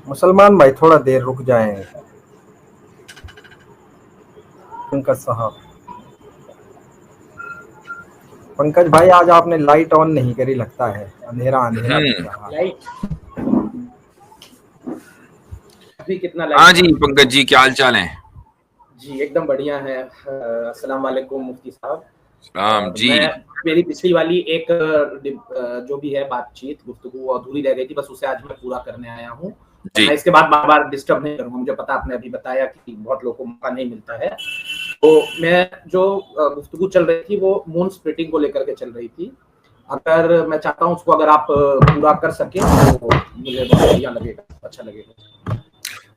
मुसलमान भाई थोड़ा देर रुक जाएं। पंकज साहब, पंकज भाई आज आपने लाइट ऑन नहीं करी, लगता है अंधेरा अंधेरा दिख रहा है। लाइट अभी कितना लाइट? हाँ जी पंकज जी, क्या हाल चाल है? जी एकदम बढ़िया है। अस्सलाम वालेकुम मुफ्ती साहब। जी मेरी पिछली वाली एक जो भी है बातचीत गुफ्तगू अधूरी रह गई थी, बस उसे आज मैं पूरा करने आया हूँ। मैं इसके बाद बार बार डिस्टर्ब नहीं करूंगा, मुझे पता आपने अभी बताया कि बहुत लोगों को मौका नहीं मिलता है। तो मैं जो गुफ्तगू चल रही थी वो मून स्प्लिटिंग को लेकर के चल रही थी। अगर मैं चाहता हूँ उसको अगर आप पूरा कर सके तो मुझे बहुत बढ़िया लगेगा, अच्छा लगेगा।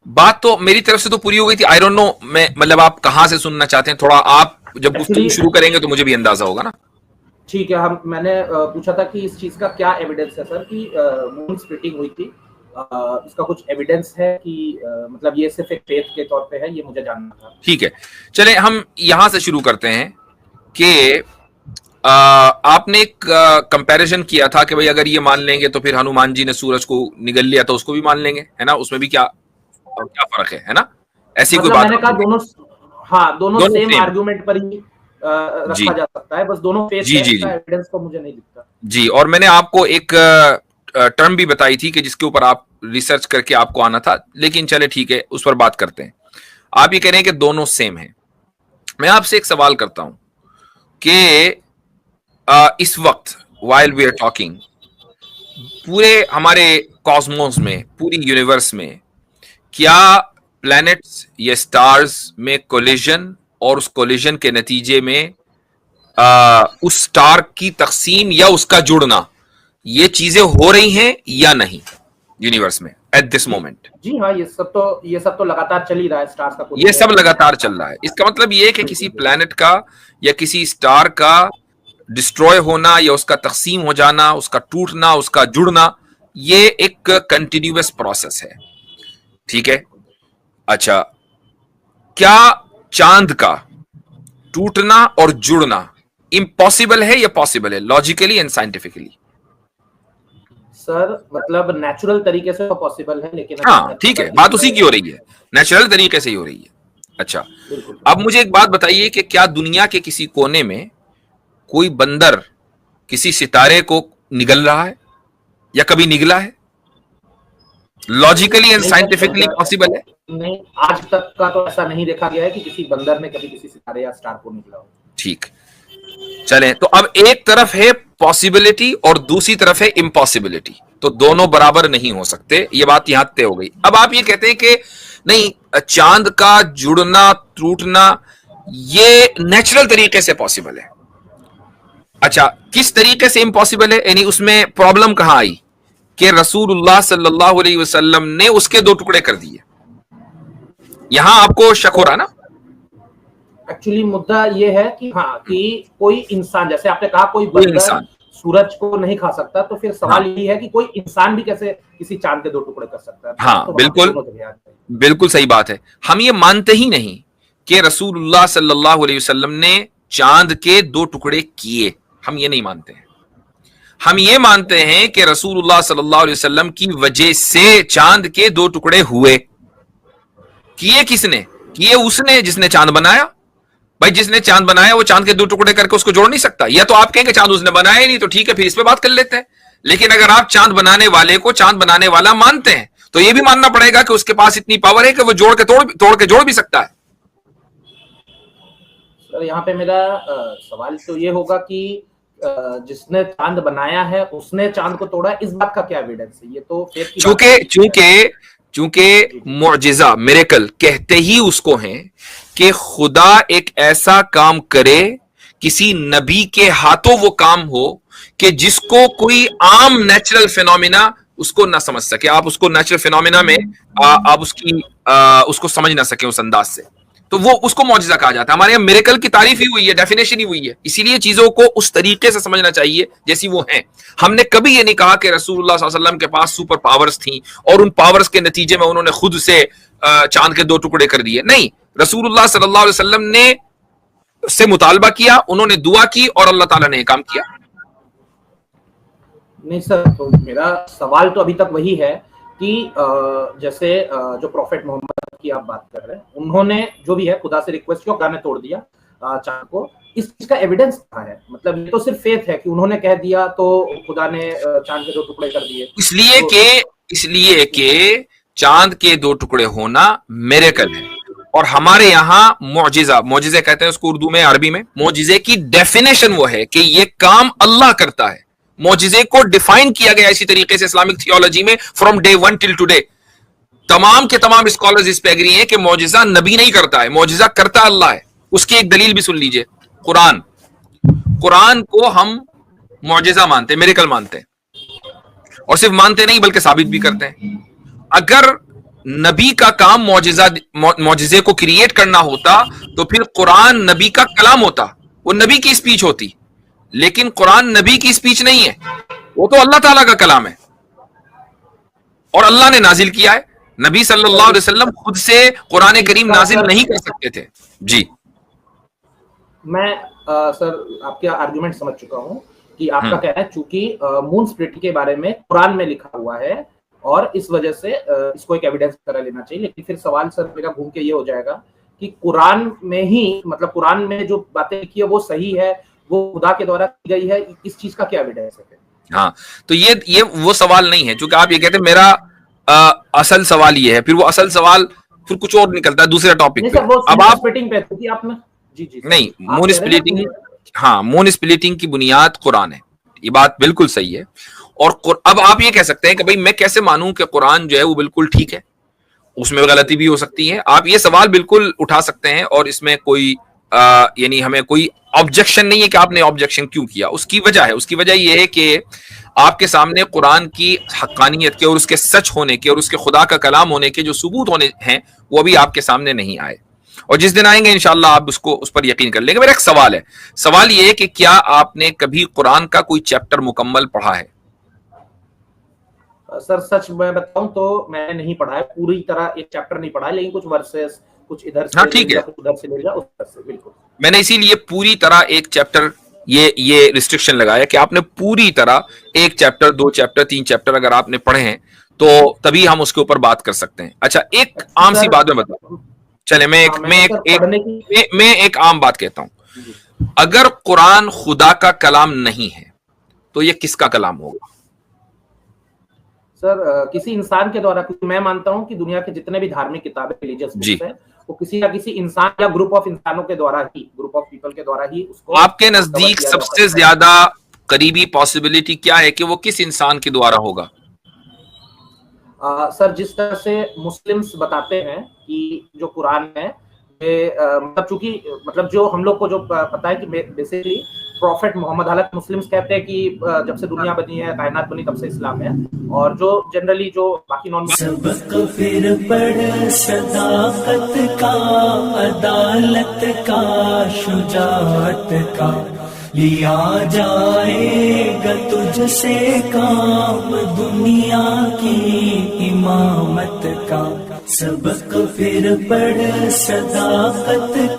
बात तो मेरी तरफ से तो पूरी हो गई थी। आई डोंट नो, मैं मतलब आप कहाँ से सुनना चाहते हैं, थोड़ा आप जब गुफ्तगू शुरू करेंगे तो मुझे भी अंदाजा होगा ना। ठीक है, मैंने पूछा था कि इस चीज का क्या एविडेंस है सर कि मून स्प्लिटिंग हुई थी। इसका कुछ एविडेंस है कि मतलब ये सिर्फ एक फेथ के तौर पे है, ये मुझे जानना था। ठीक है, चले हम यहां से शुरू करते हैं कि आपने एक कंपैरिजन किया था कि भाई अगर ये मान लेंगे तो फिर हनुमान जी ने सूरज को निगल लिया तो उसको भी मान लेंगे, है ना? उसमें भी क्या फर्क है ना? ऐसी कोई बात? मैंने कहा दोनों सेम आर्गुमेंट पर ही रखा जा सकता है, बस दोनों फेथ है, इसका एविडेंस तो मुझे नहीं दिखता। जी, और मैंने आपको एक टर्म भी बताई थी कि जिसके ऊपर आप रिसर्च करके आपको आना था, लेकिन चले ठीक है, उस पर बात करते हैं। आप ये कह रहे हैं कि दोनों सेम हैं। मैं आपसे एक सवाल करता हूं कि इस वक्त वाइल वी आर टॉकिंग, पूरे हमारे कॉस्मोस में, पूरी यूनिवर्स में क्या प्लैनेट्स या स्टार्स में कोलिजन और उस कोलिजन के नतीजे में उस स्टार की तकसीम या उसका जुड़ना, ये चीजें हो रही हैं या नहीं यूनिवर्स में एट दिस मोमेंट? जी हाँ, ये सब तो लगातार चल ही रहा है। स्टार्स का ये सब लगातार चल रहा है। इसका मतलब ये है कि किसी प्लैनेट का या किसी स्टार का डिस्ट्रॉय होना या उसका तकसीम हो जाना, उसका टूटना, उसका जुड़ना, ये एक कंटिन्यूअस प्रोसेस है। ठीक है, अच्छा, क्या चांद का टूटना और जुड़ना इम्पॉसिबल है या पॉसिबल है, लॉजिकली एंड साइंटिफिकली? सर मतलब नेचुरल तरीके से तो पॉसिबल है, लेकिन हाँ ठीक है, बात उसी की हो रही है, नेचुरल तरीके से ही हो रही है। अच्छा, अब मुझे एक बात बताइए कि क्या दुनिया के किसी कोने में कोई बंदर किसी सितारे को निगल रहा है या कभी निगला है? लॉजिकली एंड साइंटिफिकली पॉसिबल है? नहीं, आज तक का तो ऐसा नहीं देखा गया है कि किसी बंदर ने कभी किसी सितारे या स्टार को निगला हो। ठीक, चलें, तो अब एक तरफ है पॉसिबिलिटी और दूसरी तरफ है इम्पॉसिबिलिटी, तो दोनों बराबर नहीं हो सकते, ये बात यहां तय हो गई। अब आप ये कहते हैं कि नहीं, चांद का जुड़ना टूटना ये नेचुरल तरीके से पॉसिबल है। अच्छा, किस तरीके से इम्पॉसिबल है, यानी उसमें प्रॉब्लम कहां आई कि रसूलुल्लाह सल्लल्लाहु अलैहि वसल्लम ने उसके दो टुकड़े कर दिए? यहां आपको शक हो रहा ना? एक्चुअली मुद्दा ये है कि हाँ, कि कोई इंसान, जैसे आपने कहा कोई बंदर सूरज को नहीं खा सकता, तो फिर सवाल ये है कि कोई इंसान भी कैसे किसी चांद के दो टुकड़े कर सकता है? हाँ, बिल्कुल सही बात है। हम ये मानते ही नहीं कि रसूलुल्लाह सल्लल्लाहु अलैहि वसल्लम ने चांद के दो टुकड़े किए, हम ये नहीं मानते हैं। हम ये मानते हैं कि रसूलुल्लाह सल्लल्लाहु अलैहि वसल्लम की वजह से चांद के दो टुकड़े हुए। किए किसने? किए उसने जिसने चांद बनाया। भाई जिसने चांद बनाया वो चांद के दो टुकड़े करके उसको जोड़ नहीं सकता। या तो आप कहेंगे चांद उसने बनाया ही नहीं, तो ठीक है, फिर इस पे बात कर लेते हैं। लेकिन अगर आप चांद बनाने वाले को चांद बनाने वाला मानते हैं, तो ये भी मानना पड़ेगा कि उसके पास इतनी पावर है कि वो जोड़ के जोड़ भी सकता है। सर यहाँ पे मेरा सवाल तो ये होगा कि जिसने चांद बनाया है उसने चांद को तोड़ा, इस बात का क्या एविडेंस है? ये तो चूंकि मुअजिजा, मिरेकल कहते ही उसको हैं कि खुदा एक ऐसा काम करे, किसी नबी के हाथों वो काम हो कि जिसको कोई आम नेचुरल फिनोमिना उसको ना समझ सके। आप उसको नेचुरल फिनोमिना में आप उसको समझ ना सके उस अंदाज से, तो वो उसको मौजिजा कहा जाता है। हमारे यहाँ मिरेकल की तारीफ ही हुई है, डेफिनेशन ही हुई है। इसीलिए चीजों को उस तरीके से समझना चाहिए जैसी वो हैं। हमने कभी ये नहीं कहा कि रसूलुल्लाह सल्लल्लाहु अलैहि वसल्लम के पास सुपर पावर्स थी और उन पावर्स के नतीजे में उन्होंने खुद से चांद के दो टुकड़े कर दिए। नहीं, रसूलुल्लाह सल्लल्लाहु अलैहि वसल्लम ने से मुतालबा किया, उन्होंने दुआ की और अल्लाह ताला ने काम किया। नहीं सर, तो मेरा सवाल तो अभी तक वही है کہ جیسے جو پروفیٹ محمد کی آپ بات کر رہے ہیں, انہوں نے جو بھی ہے خدا سے ریکویسٹ کیا, خدا نے توڑ دیا چاند کو. اس چیز کا ایویڈنس کہاں ہے؟ مطلب یہ تو صرف فیتھ ہے کہ انہوں نے کہہ دیا تو خدا نے چاند کے 2 ٹکڑے کر دیے. اس لیے کہ چاند کے 2 ٹکڑے ہونا میریکل ہے, اور ہمارے یہاں معجزے کہتے ہیں اس کو اردو میں, عربی میں. معجزے کی ڈیفینیشن وہ ہے کہ یہ کام اللہ کرتا ہے. معجزے کو ڈیفائن کیا گیا اسی طریقے سے اسلامک تھیولوجی میں فرام ڈے 1 ٹل ٹوڈے. تمام کے تمام اسکالرز اس پہ ایگری ہیں کہ معجزہ نبی نہیں کرتا ہے, معجزہ کرتا اللہ ہے. اس کی ایک دلیل بھی سن لیجئے, قرآن کو ہم معجزہ مانتے ہیں, میریکل مانتے ہیں, اور صرف مانتے نہیں بلکہ ثابت بھی کرتے ہیں. اگر نبی کا کام معجزے کو کریٹ کرنا ہوتا تو پھر قرآن نبی کا کلام ہوتا, وہ نبی کی اسپیچ ہوتی. لیکن قرآن نبی کی اسپیچ نہیں ہے, وہ تو اللہ تعالیٰ کا کلام ہے اور اللہ نے نازل کیا ہے. نبی صلی اللہ علیہ وسلم خود سے قرآن کریم نازل نہیں کر سکتے تھے. جی میں سر آپ کا آرگومنٹ سمجھ چکا ہوں کہ آپ کا کہنا ہے چونکہ مون سپلٹنگ کے بارے میں قرآن میں لکھا ہوا ہے اور اس وجہ سے اس کو ایک ایویڈنس طرح لینا چاہیے. لیکن پھر سوال سر میرا گھوم کے یہ ہو جائے گا کہ قرآن میں ہی, مطلب قرآن میں جو باتیں لکھی ہے وہ صحیح ہے, وہ خدا کے دوارا کی گئی ہے, اس چیز کا کیا ایویڈنس ہے؟ ہاں, تو یہ وہ سوال نہیں ہے, چونکہ آپ یہ کہتے ہیں میرا اصل سوال یہ ہے, پھر وہ اصل سوال پھر کچھ اور نکلتا ہے دوسرے ٹاپک پہ. اب آپ نہیں, مون سپلٹنگ, ہاں مون سپلٹنگ کی بنیاد قرآن ہے, یہ بات بالکل صحیح ہے. اور اب آپ یہ کہہ سکتے ہیں کہ بھائی میں کیسے مانوں کہ قرآن جو ہے وہ بالکل ٹھیک ہے, اس میں غلطی بھی ہو سکتی ہے. آپ یہ سوال بالکل اٹھا سکتے ہیں اور اس میں کوئی یعنی ہمیں کوئی آبجیکشن نہیں ہے کہ آپ نے آبجیکشن کیوں کیا. اس کی وجہ ہے, اس کی وجہ یہ ہے کہ آپ کے سامنے قرآن کی حقانیت کے اور اس کے سچ ہونے کے اور اس کے خدا کا کلام ہونے کے جو ثبوت ہونے ہیں وہ ابھی آپ کے سامنے نہیں آئے, اور جس دن آئیں گے انشاءاللہ آپ اس پر یقین کر لیں گے. میرا ایک سوال ہے, سوال یہ ہے کہ کیا آپ نے کبھی قرآن کا کوئی چیپٹر مکمل پڑھا ہے؟ سر سچ میں بتاؤں تو میں نے نہیں پڑھا ہے پوری طرح, ایک چیپٹر نہیں پڑھا ہے, لیکن کچھ ورسز کچھ ادھر سے ادھر سے لے جا, اس طرح سے. بالکل میں نے اسی لیے پوری طرح ایک چیپٹر یہ ریسٹرکشن لگایا کہ آپ نے پوری طرح 1 چیپٹر 2 چیپٹر 3 چیپٹر اگر آپ نے پڑھے ہیں تو تبھی ہم اس کے اوپر بات کر سکتے ہیں. اچھا ایک عام سی بات میں بتاؤں, چلے میں ایک عام بات کہتا ہوں. اگر قرآن خدا کا کلام نہیں ہے تو یہ کس کا کلام ہوگا؟ سر کسی انسان کے دوارا, کیونکہ میں مانتا ہوں کہ دنیا کے جتنے بھی دھارمک کتابیں ریلیجیس بکس ہیں وہ کسی نہ کسی انسان یا گروپ آف انسانوں کے دوارا ہی, گروپ آف پیپل کے دوارا ہی اس کو. آپ کے نزدیک سب سے زیادہ قریبی پاسبلٹی کیا ہے کہ وہ کس انسان کے دوارا ہوگا؟ سر جس طرح سے مسلمز بتاتے ہیں کہ جو قرآن ہے مطلب چونکہ مطلب جو ہم لوگ کو جو پتا ہے کہ بیسیکلی پروفیٹ محمد, حالانکہ مسلمز کہتے ہیں کہ جب سے دنیا بنی ہے, کائنات بنی, تب سے اسلام ہے, اور جو جنرلی جو باقی نان سبق پھر پڑھ صداقت کا, عدالت کا, شجاعت کا, لیا جائے گا تجھ سے کام دنیا کی امامت کا. سبق پھر پڑھ صداقت